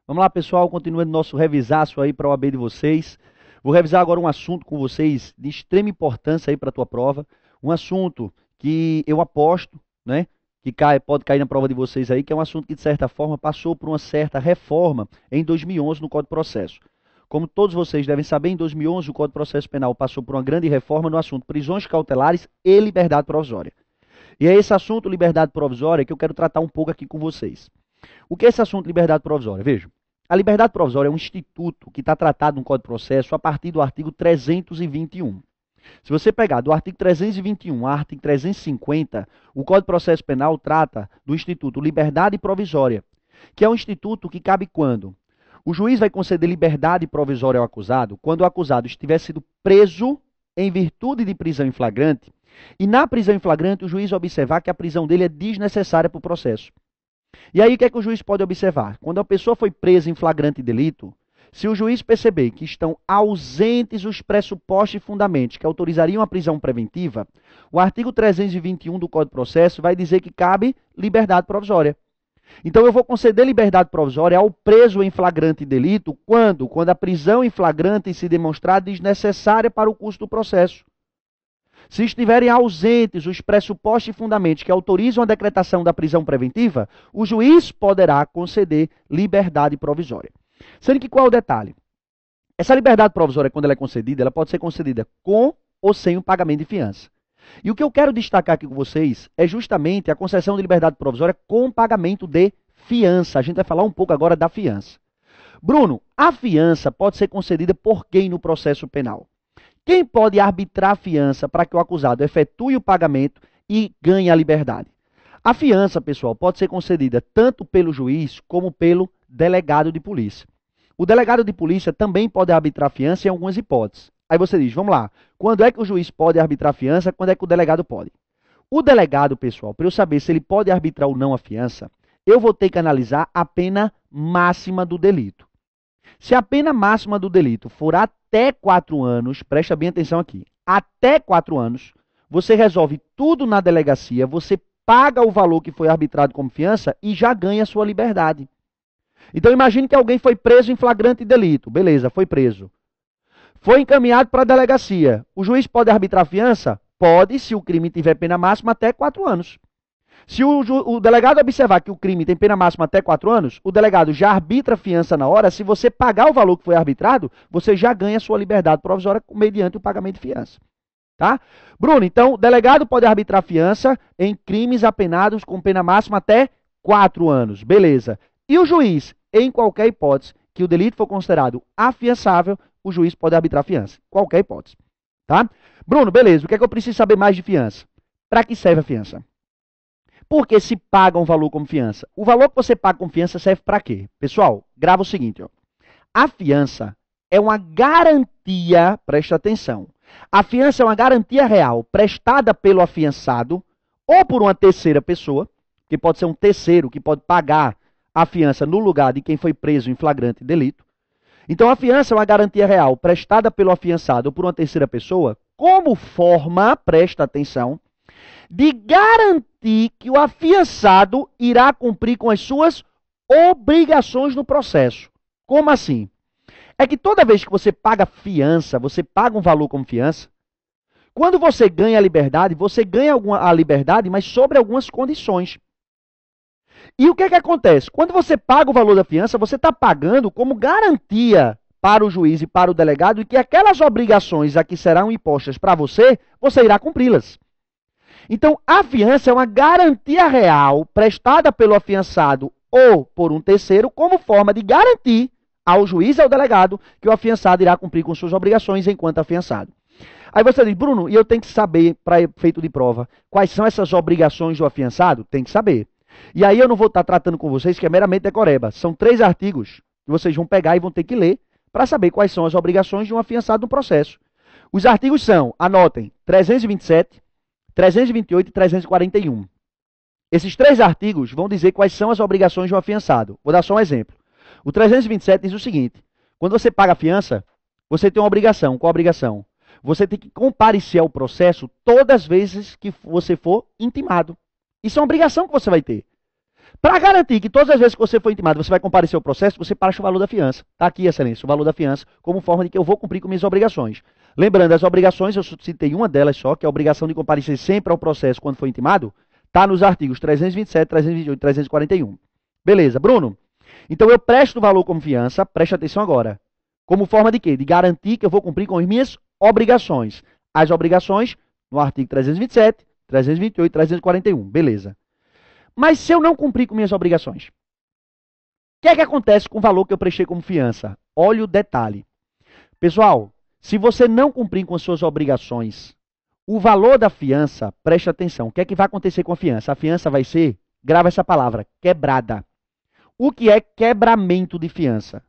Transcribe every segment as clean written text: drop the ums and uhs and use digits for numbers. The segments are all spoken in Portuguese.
Vamos lá, pessoal, continuando nosso revisaço aí para a OAB de vocês. Vou revisar agora um assunto com vocês de extrema importância aí para a tua prova. Um assunto que eu aposto, né, que pode cair na prova de vocês aí, que é um assunto que, de certa forma, passou por uma certa reforma em 2011 no Código de Processo. Como todos vocês devem saber, em 2011 o Código de Processo Penal passou por uma grande reforma no assunto prisões cautelares e liberdade provisória. E é esse assunto, liberdade provisória, que eu quero tratar um pouco aqui com vocês. O que é esse assunto de liberdade provisória? Vejam, a liberdade provisória é um instituto que está tratado no Código de Processo a partir do artigo 321. Se você pegar do artigo 321 ao artigo 350, o Código de Processo Penal trata do instituto liberdade provisória, que é um instituto que cabe quando? O juiz vai conceder liberdade provisória ao acusado quando o acusado estiver sido preso em virtude de prisão em flagrante e na prisão em flagrante o juiz observar que a prisão dele é desnecessária para o processo. E aí o que é que o juiz pode observar? Quando a pessoa foi presa em flagrante delito, se o juiz perceber que estão ausentes os pressupostos e fundamentos que autorizariam a prisão preventiva, o artigo 321 do Código de Processo vai dizer que cabe liberdade provisória. Então eu vou conceder liberdade provisória ao preso em flagrante delito quando? Quando a prisão em flagrante se demonstrar desnecessária para o curso do processo. Se estiverem ausentes os pressupostos e fundamentos que autorizam a decretação da prisão preventiva, o juiz poderá conceder liberdade provisória. Sendo que qual é o detalhe? Essa liberdade provisória, quando ela é concedida, ela pode ser concedida com ou sem o pagamento de fiança. E o que eu quero destacar aqui com vocês é justamente a concessão de liberdade provisória com pagamento de fiança. A gente vai falar um pouco agora da fiança. Bruno, a fiança pode ser concedida por quem no processo penal? Quem pode arbitrar a fiança para que o acusado efetue o pagamento e ganhe a liberdade? A fiança, pessoal, pode ser concedida tanto pelo juiz como pelo delegado de polícia. O delegado de polícia também pode arbitrar a fiança em algumas hipóteses. Aí você diz, vamos lá, quando é que o juiz pode arbitrar a fiança, quando é que o delegado pode? O delegado, pessoal, para eu saber se ele pode arbitrar ou não a fiança, eu vou ter que analisar a pena máxima do delito. Se a pena máxima do delito for até 4 anos, presta bem atenção aqui, até 4 anos, você resolve tudo na delegacia, você paga o valor que foi arbitrado como fiança e já ganha a sua liberdade. Então imagine que alguém foi preso em flagrante delito, beleza, foi preso. Foi encaminhado para a delegacia. O juiz pode arbitrar a fiança? Pode, se o crime tiver pena máxima até 4 anos. Se o delegado observar que o crime tem pena máxima até 4 anos, o delegado já arbitra a fiança na hora. Se você pagar o valor que foi arbitrado, você já ganha a sua liberdade provisória mediante o pagamento de fiança. Tá? Bruno, então, o delegado pode arbitrar a fiança em crimes apenados com pena máxima até 4 anos. Beleza. E o juiz, em qualquer hipótese que o delito for considerado afiançável, o juiz pode arbitrar a fiança. Qualquer hipótese. Tá? Bruno, beleza. O que é que eu preciso saber mais de fiança? Para que serve a fiança? Por que se paga um valor como fiança? O valor que você paga como fiança serve para quê? Pessoal, grava o seguinte. Ó. A fiança é uma garantia, presta atenção. A fiança é uma garantia real prestada pelo afiançado ou por uma terceira pessoa, que pode ser um terceiro que pode pagar a fiança no lugar de quem foi preso em flagrante delito. Então, a fiança é uma garantia real prestada pelo afiançado ou por uma terceira pessoa, como forma, presta atenção, de garantir que o afiançado irá cumprir com as suas obrigações no processo. Como assim? É que toda vez que você paga fiança, você paga um valor como fiança, quando você ganha a liberdade, você ganha a liberdade, mas sobre algumas condições. E o que é que acontece? Quando você paga o valor da fiança, você está pagando como garantia para o juiz e para o delegado de que aquelas obrigações a que serão impostas para você, você irá cumpri-las. Então, a fiança é uma garantia real prestada pelo afiançado ou por um terceiro como forma de garantir ao juiz e ao delegado que o afiançado irá cumprir com suas obrigações enquanto afiançado. Aí você diz, Bruno, e eu tenho que saber, para efeito de prova, quais são essas obrigações do afiançado? Tem que saber. E aí eu não vou estar tratando com vocês que é meramente decoreba. São 3 artigos que vocês vão pegar e vão ter que ler para saber quais são as obrigações de um afiançado no processo. Os artigos são, anotem, 327, 328 e 341. Esses 3 artigos vão dizer quais são as obrigações de um afiançado. Vou dar só um exemplo. O 327 diz o seguinte, quando você paga a fiança, você tem uma obrigação. Qual a obrigação? Você tem que comparecer ao processo todas as vezes que você for intimado. Isso é uma obrigação que você vai ter. Para garantir que todas as vezes que você for intimado, você vai comparecer ao processo, você baixa o valor da fiança. Está aqui, excelência, o valor da fiança, como forma de que eu vou cumprir com minhas obrigações. Lembrando, as obrigações, eu citei uma delas só, que é a obrigação de comparecer sempre ao processo quando for intimado, está nos artigos 327, 328 e 341. Beleza, Bruno? Então eu presto o valor como fiança, preste atenção agora. Como forma de quê? De garantir que eu vou cumprir com as minhas obrigações. As obrigações no artigo 327, 328 e 341. Beleza. Mas se eu não cumprir com minhas obrigações, o que é que acontece com o valor que eu prestei como fiança? Olha o detalhe. Pessoal, se você não cumprir com as suas obrigações, o valor da fiança, preste atenção, o que é que vai acontecer com a fiança? A fiança vai ser, grava essa palavra, quebrada. O que é quebramento de fiança?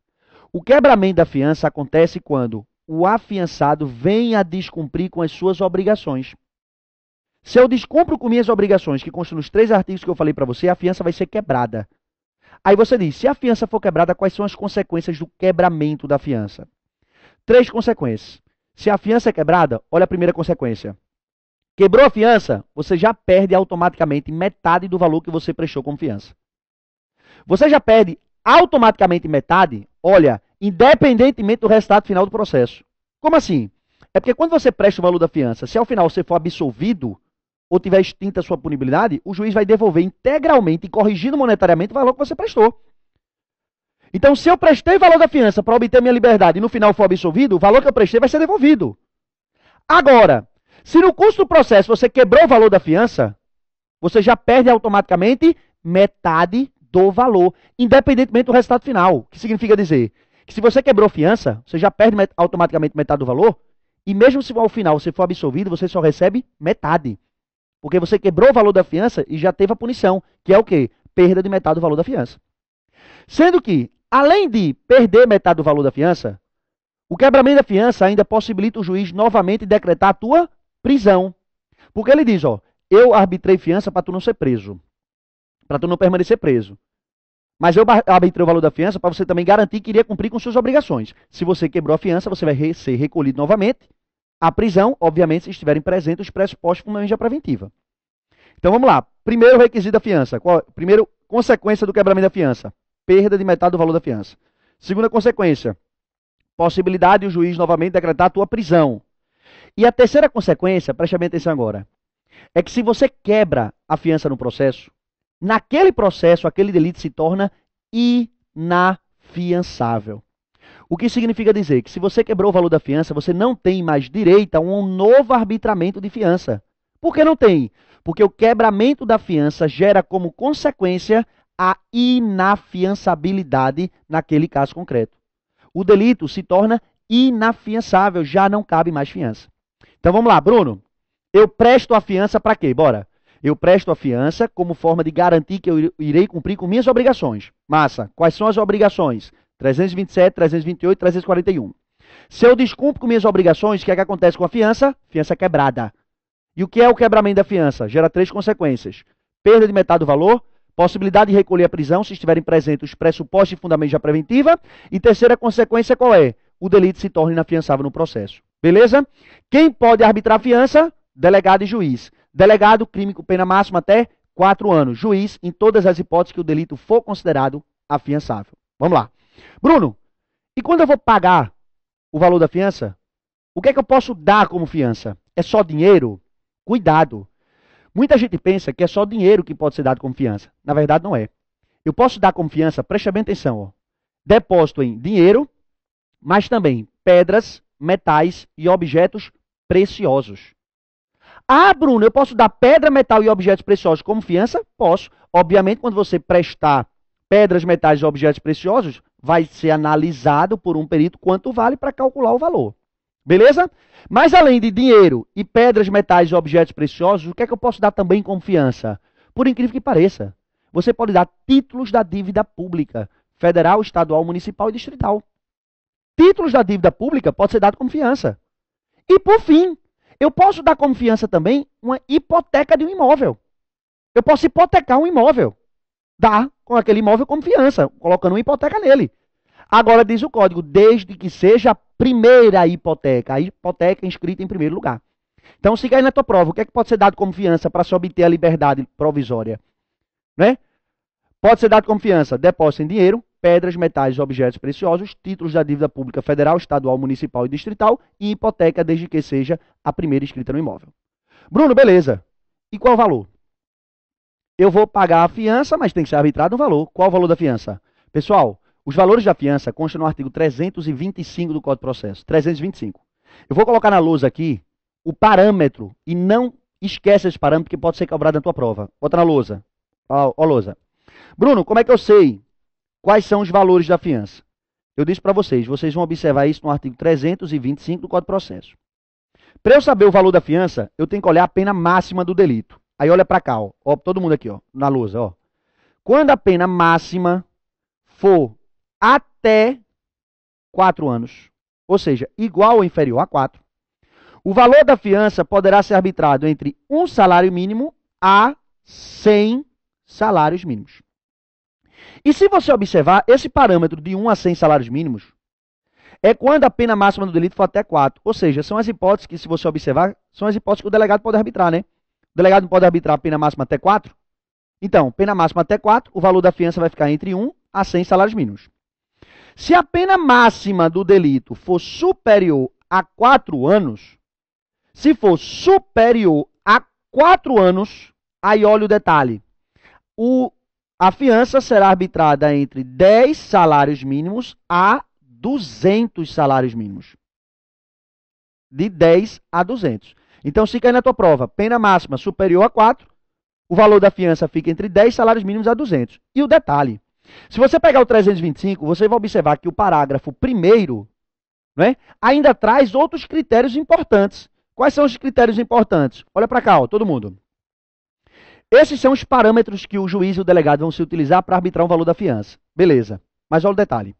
O quebramento da fiança acontece quando o afiançado vem a descumprir com as suas obrigações. Se eu descumpro com minhas obrigações, que constam nos 3 artigos que eu falei para você, a fiança vai ser quebrada. Aí você diz, se a fiança for quebrada, quais são as consequências do quebramento da fiança? 3 consequências. Se a fiança é quebrada, olha a primeira consequência. Quebrou a fiança, você já perde automaticamente metade do valor que você prestou como fiança. Você já perde automaticamente metade, olha, independentemente do resultado final do processo. Como assim? É porque quando você presta o valor da fiança, se ao final você for absolvido, ou tiver extinta a sua punibilidade, o juiz vai devolver integralmente e corrigindo monetariamente o valor que você prestou. Então, se eu prestei o valor da fiança para obter minha liberdade e no final for absolvido, o valor que eu prestei vai ser devolvido. Agora, se no curso do processo você quebrou o valor da fiança, você já perde automaticamente metade do valor, independentemente do resultado final. O que significa dizer que se você quebrou fiança, você já perde automaticamente metade do valor, e mesmo se ao final você for absolvido, você só recebe metade. Porque você quebrou o valor da fiança e já teve a punição, que é o quê? Perda de metade do valor da fiança. Sendo que, além de perder metade do valor da fiança, o quebramento da fiança ainda possibilita o juiz novamente decretar a tua prisão. Porque ele diz, ó, eu arbitrei fiança para tu não ser preso, para tu não permanecer preso. Mas eu arbitrei o valor da fiança para você também garantir que iria cumprir com suas obrigações. Se você quebrou a fiança, você vai ser recolhido novamente. A prisão, obviamente, se estiverem presentes os pressupostos para uma medida preventiva. Então vamos lá. Primeiro requisito da fiança. Primeiro, consequência do quebramento da fiança. Perda de metade do valor da fiança. Segunda consequência, possibilidade de o juiz novamente decretar a tua prisão. E a terceira consequência, preste bem atenção agora, é que se você quebra a fiança no processo, naquele processo, aquele delito se torna inafiançável. O que significa dizer que se você quebrou o valor da fiança, você não tem mais direito a um novo arbitramento de fiança. Por que não tem? Porque o quebramento da fiança gera como consequência a inafiançabilidade naquele caso concreto. O delito se torna inafiançável, já não cabe mais fiança. Então vamos lá, Bruno. Eu presto a fiança para quê? Bora. Eu presto a fiança como forma de garantir que eu irei cumprir com minhas obrigações. Massa. Quais são as obrigações? 327, 328, 341. Se eu descumpro com minhas obrigações, o que é que acontece com a fiança? Fiança quebrada. E o que é o quebramento da fiança? Gera 3 consequências. Perda de metade do valor, possibilidade de recolher a prisão se estiverem presentes os pressupostos e fundamentos da preventiva. E terceira consequência qual é? O delito se torna inafiançável no processo. Beleza? Quem pode arbitrar a fiança? Delegado e juiz. Delegado, crime com pena máxima até 4 anos. Juiz, em todas as hipóteses que o delito for considerado afiançável. Vamos lá. Bruno, e quando eu vou pagar o valor da fiança, o que é que eu posso dar como fiança? É só dinheiro? Cuidado. Muita gente pensa que é só dinheiro que pode ser dado como fiança. Na verdade, não é. Eu posso dar como fiança, preste bem atenção, ó, depósito em dinheiro, mas também pedras, metais e objetos preciosos. Ah, Bruno, eu posso dar pedra, metal e objetos preciosos como fiança? Posso. Obviamente, quando você prestar pedras, metais e objetos preciosos, vai ser analisado por um perito quanto vale para calcular o valor. Beleza? Mas além de dinheiro e pedras, metais e objetos preciosos, o que é que eu posso dar também como fiança? Por incrível que pareça, você pode dar títulos da dívida pública, federal, estadual, municipal e distrital. Títulos da dívida pública pode ser dado como fiança. E por fim, eu posso dar como fiança também uma hipoteca de um imóvel. Eu posso hipotecar um imóvel. Dar com aquele imóvel como fiança, colocando uma hipoteca nele. Agora diz o código, desde que seja a primeira hipoteca, a hipoteca inscrita em primeiro lugar. Então, siga aí na tua prova. O que é que pode ser dado como fiança para se obter a liberdade provisória? Né? Pode ser dado como fiança depósito em dinheiro, pedras, metais, objetos preciosos, títulos da dívida pública federal, estadual, municipal e distrital e hipoteca, desde que seja a primeira escrita no imóvel. Bruno, beleza. E qual o valor? Eu vou pagar a fiança, mas tem que ser arbitrado um valor. Qual o valor da fiança? Pessoal, os valores da fiança constam no artigo 325 do Código de Processo. 325. Eu vou colocar na lousa aqui o parâmetro e não esquece esse parâmetro que pode ser cobrado na tua prova. Bota na lousa. Ó, lousa. Bruno, como é que eu sei quais são os valores da fiança? Eu disse para vocês vão observar isso no artigo 325 do Código de Processo. Para eu saber o valor da fiança, eu tenho que olhar a pena máxima do delito. Aí olha para cá, ó, todo mundo aqui, ó, na lousa, ó. Quando a pena máxima for até 4 anos, ou seja, igual ou inferior a 4, o valor da fiança poderá ser arbitrado entre um salário mínimo a 100 salários mínimos. E se você observar, esse parâmetro de 1 a 100 salários mínimos é quando a pena máxima do delito for até 4. Ou seja, são as hipóteses que, se você observar, são as hipóteses que o delegado pode arbitrar, né? O delegado não pode arbitrar a pena máxima até 4? Então, pena máxima até 4, o valor da fiança vai ficar entre 1 a 100 salários mínimos. Se a pena máxima do delito for superior a 4 anos, se for superior a 4 anos, aí olha o detalhe. A fiança será arbitrada entre 10 salários mínimos a 200 salários mínimos. De 10 a 200. Então, se cair na tua prova, pena máxima superior a 4, o valor da fiança fica entre 10 salários mínimos a 200. E o detalhe, se você pegar o 325, você vai observar que o parágrafo 1º, né, ainda traz outros critérios importantes. Quais são os critérios importantes? Olha para cá, ó, todo mundo. Esses são os parâmetros que o juiz e o delegado vão se utilizar para arbitrar o valor da fiança. Beleza. Mas olha o detalhe.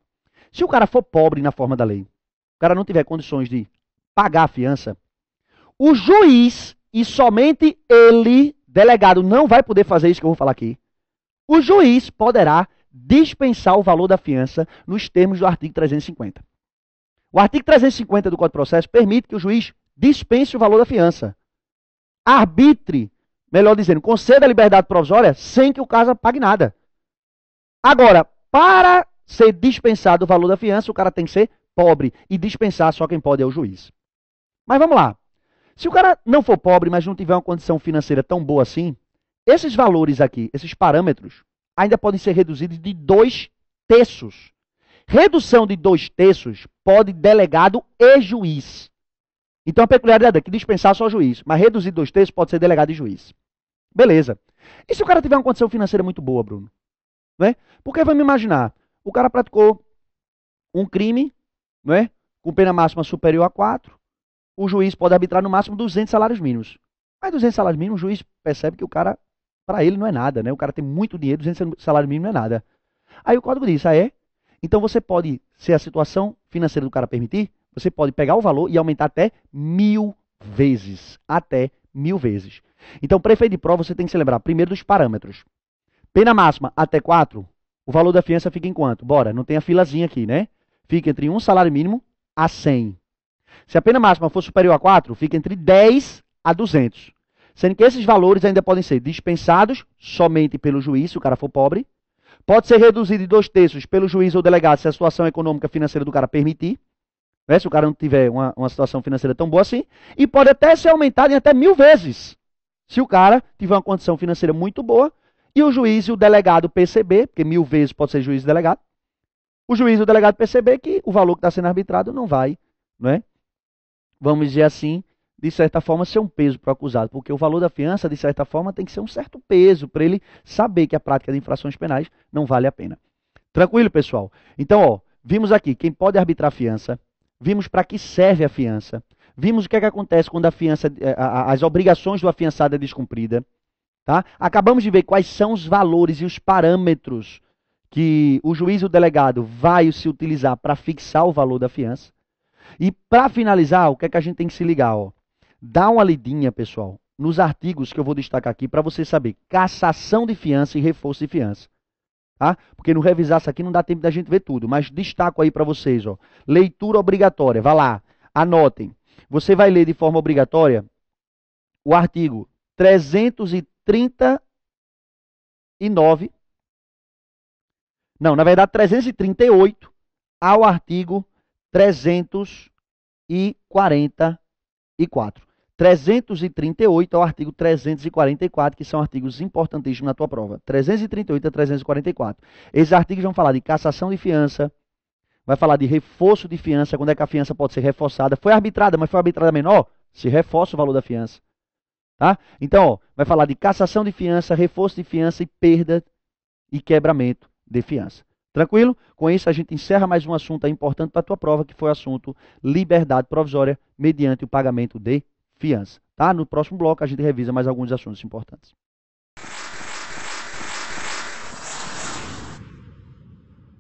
Se o cara for pobre na forma da lei, o cara não tiver condições de pagar a fiança, o juiz, e somente ele, delegado, não vai poder fazer isso que eu vou falar aqui. O juiz poderá dispensar o valor da fiança nos termos do artigo 350. O artigo 350 do Código de Processo permite que o juiz dispense o valor da fiança. Arbitre, melhor dizendo, conceda a liberdade provisória sem que o caso pague nada. Agora, para ser dispensado o valor da fiança, o cara tem que ser pobre. E dispensar só quem pode é o juiz. Mas vamos lá. Se o cara não for pobre, mas não tiver uma condição financeira tão boa assim, esses valores aqui, esses parâmetros, ainda podem ser reduzidos de 2/3. Redução de 2/3 pode delegado e juiz. Então a peculiaridade é que dispensar só o juiz, mas reduzir 2/3 pode ser delegado e juiz. Beleza. E se o cara tiver uma condição financeira muito boa, Bruno? Não é? Porque vamos imaginar, o cara praticou um crime, não é? Com pena máxima superior a 4, o juiz pode arbitrar no máximo 200 salários mínimos. Mas 200 salários mínimos, o juiz percebe que o cara, para ele, não é nada, né? O cara tem muito dinheiro, 200 salários mínimos não é nada. Aí o código diz, Então você pode, se a situação financeira do cara permitir, você pode pegar o valor e aumentar até 1000 vezes. Até 1000 vezes. Então, para efeito de prova, você tem que se lembrar primeiro dos parâmetros. Pena máxima até 4, o valor da fiança fica em quanto? Bora, não tem a filazinha aqui, né? Fica entre um salário mínimo a 100. Se a pena máxima for superior a 4, fica entre 10 a 200. Sendo que esses valores ainda podem ser dispensados somente pelo juiz, se o cara for pobre. Pode ser reduzido de 2/3 pelo juiz ou delegado, se a situação econômica financeira do cara permitir. Né? Se o cara não tiver uma situação financeira tão boa assim. E pode até ser aumentado em até 1000 vezes. Se o cara tiver uma condição financeira muito boa e o juiz e o delegado perceber, porque 1000 vezes pode ser juiz e delegado, o juiz e o delegado perceber que o valor que está sendo arbitrado não vai, não é? Vamos dizer assim, de certa forma, ser um peso para o acusado, porque o valor da fiança, de certa forma, tem que ser um certo peso para ele saber que a prática de infrações penais não vale a pena. Tranquilo, pessoal? Então, ó, vimos aqui quem pode arbitrar a fiança, vimos para que serve a fiança, vimos o que é que acontece quando a fiança, as obrigações do afiançado é descumprida, tá? Acabamos de ver quais são os valores e os parâmetros que o juiz e o delegado vai se utilizar para fixar o valor da fiança. E para finalizar, o que é que a gente tem que se ligar? Ó? Dá uma lidinha, pessoal, nos artigos que eu vou destacar aqui para você saber cassação de fiança e reforço de fiança. Tá? Porque no revisar isso aqui não dá tempo da gente ver tudo, mas destaco aí para vocês. Ó, leitura obrigatória, vá lá, anotem. Você vai ler de forma obrigatória o artigo 339 Não, na verdade, 338 ao artigo 344. 338 ao artigo 344, que são artigos importantíssimos na tua prova. 338 a 344. Esses artigos vão falar de cassação de fiança, vai falar de reforço de fiança, quando é que a fiança pode ser reforçada. Foi arbitrada, mas foi arbitrada menor, se reforça o valor da fiança. Tá? Então, ó, vai falar de cassação de fiança, reforço de fiança e perda e quebramento de fiança. Tranquilo? Com isso, a gente encerra mais um assunto importante para a tua prova, que foi o assunto liberdade provisória mediante o pagamento de fiança. Tá? No próximo bloco, a gente revisa mais alguns assuntos importantes.